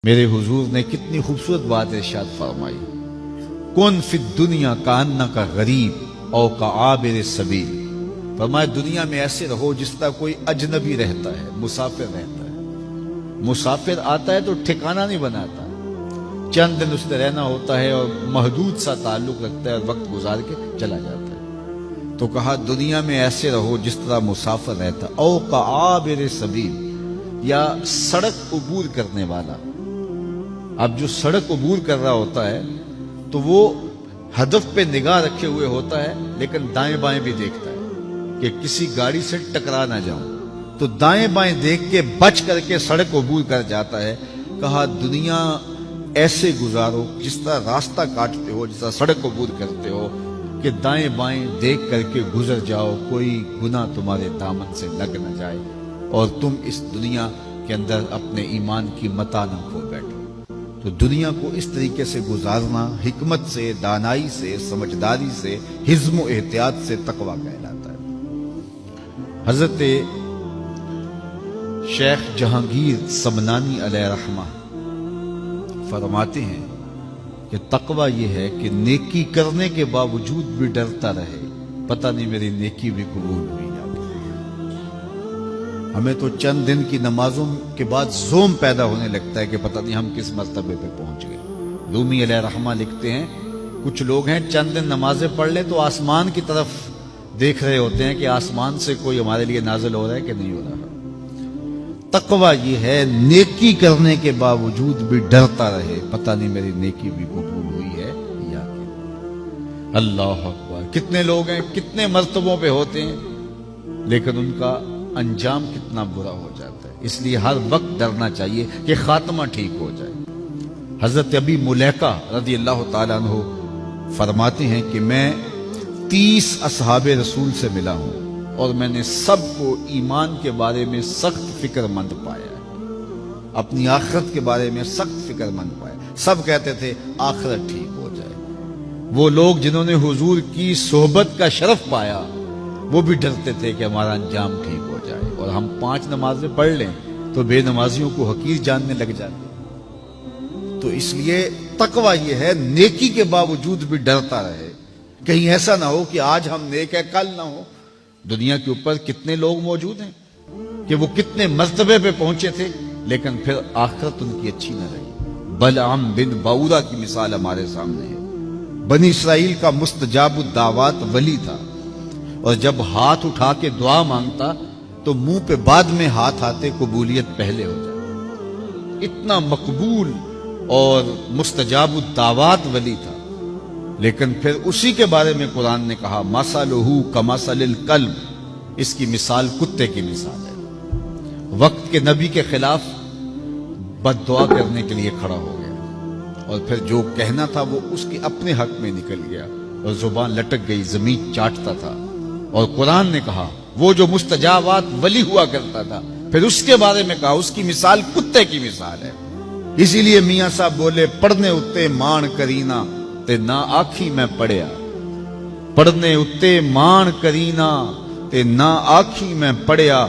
میرے حضور نے کتنی خوبصورت بات ارشاد فرمائی، کن فی الدنیا کانک غریب او کعابر سبیل۔ فرمایا دنیا میں ایسے رہو جس طرح کوئی اجنبی رہتا ہے، مسافر رہتا ہے۔ مسافر آتا ہے تو ٹھکانہ نہیں بناتا، چند دن اس نے رہنا ہوتا ہے اور محدود سا تعلق رکھتا ہے اور وقت گزار کے چلا جاتا ہے۔ تو کہا دنیا میں ایسے رہو جس طرح مسافر رہتا، او کعابر سبیل، یا سڑک عبور کرنے والا۔ اب جو سڑک عبور کر رہا ہوتا ہے تو وہ ہدف پہ نگاہ رکھے ہوئے ہوتا ہے، لیکن دائیں بائیں بھی دیکھتا ہے کہ کسی گاڑی سے ٹکرا نہ جاؤں، تو دائیں بائیں دیکھ کے بچ کر کے سڑک عبور کر جاتا ہے۔ کہا دنیا ایسے گزارو جس طرح راستہ کاٹتے ہو، جس طرح سڑک عبور کرتے ہو کہ دائیں بائیں دیکھ کر کے گزر جاؤ، کوئی گناہ تمہارے دامن سے لگ نہ جائے اور تم اس دنیا کے اندر اپنے ایمان کی متاع نہ کھو بیٹھو۔ تو دنیا کو اس طریقے سے گزارنا حکمت سے، دانائی سے، سمجھداری سے، حزم و احتیاط سے تقویٰ کہلاتا ہے۔ حضرت شیخ جہانگیر سمنانی علیہ رحمہ فرماتے ہیں کہ تقویٰ یہ ہے کہ نیکی کرنے کے باوجود بھی ڈرتا رہے، پتہ نہیں میری نیکی بھی قبول ہوئی۔ ہمیں تو چند دن کی نمازوں کے بعد زوم پیدا ہونے لگتا ہے کہ پتہ نہیں ہم کس مرتبے پہ پہنچ گئے۔ رومی علیہ رحمہ لکھتے ہیں کچھ لوگ ہیں چند دن نمازیں پڑھ لیں تو آسمان کی طرف دیکھ رہے ہوتے ہیں کہ آسمان سے کوئی ہمارے لیے نازل ہو رہا ہے کہ نہیں ہو رہا۔ تقویٰ یہ ہے نیکی کرنے کے باوجود بھی ڈرتا رہے، پتہ نہیں میری نیکی بھی قبول ہوئی ہے یا کہ۔ اللہ اکبر! کتنے لوگ ہیں، کتنے مرتبوں پہ ہوتے ہیں، لیکن ان کا انجام کتنا برا ہو جاتا ہے۔ اس لیے ہر وقت ڈرنا چاہیے کہ خاتمہ ٹھیک ہو جائے۔ حضرت ابی ملیکہ رضی اللہ تعالیٰ عنہ فرماتے ہیں کہ میں 30 اصحاب رسول سے ملا ہوں اور میں نے سب کو ایمان کے بارے میں سخت فکر مند پایا ہے، اپنی آخرت کے بارے میں سخت فکر مند پایا۔ سب کہتے تھے آخرت ٹھیک ہو جائے۔ وہ لوگ جنہوں نے حضور کی صحبت کا شرف پایا وہ بھی ڈرتے تھے کہ ہمارا انجام ٹھیک ہو جائے، اور ہم 5 نمازیں پڑھ لیں تو بے نمازیوں کو حقیر جاننے لگ جاتے۔ تو اس لیے تقویٰ یہ ہے نیکی کے باوجود بھی ڈرتا رہے، کہیں ایسا نہ ہو کہ آج ہم نیک ہے کل نہ ہو۔ دنیا کے اوپر کتنے لوگ موجود ہیں کہ وہ کتنے مرتبے پہ پہنچے تھے لیکن پھر آخرت ان کی اچھی نہ رہی۔ بلعام بن باورا کی مثال ہمارے سامنے ہے۔ بنی اسرائیل کا مستجاب الدعوات ولی تھا، اور جب ہاتھ اٹھا کے دعا مانگتا تو منہ پہ بعد میں ہاتھ آتے، قبولیت پہلے ہو جاتی۔ اتنا مقبول اور مستجاب الدعوات ولی تھا، لیکن پھر اسی کے بارے میں قرآن نے کہا مثلہ کمثل الکلب، اس کی مثال کتے کی مثال ہے۔ وقت کے نبی کے خلاف بد دعا کرنے کے لیے کھڑا ہو گیا، اور پھر جو کہنا تھا وہ اس کے اپنے حق میں نکل گیا اور زبان لٹک گئی، زمین چاٹتا تھا۔ اور قرآن نے کہا وہ جو مستجابات ولی ہوا کرتا تھا، پھر اس کے بارے میں کہا اس کی مثال کتے کی مثال ہے۔ اسی لیے میاں صاحب بولے پڑھنے اتے مان کرینا تے نہ آکھی میں پڑھیا، پڑھنے اتے مان کرینا تے نہ آکھی میں پڑھیا۔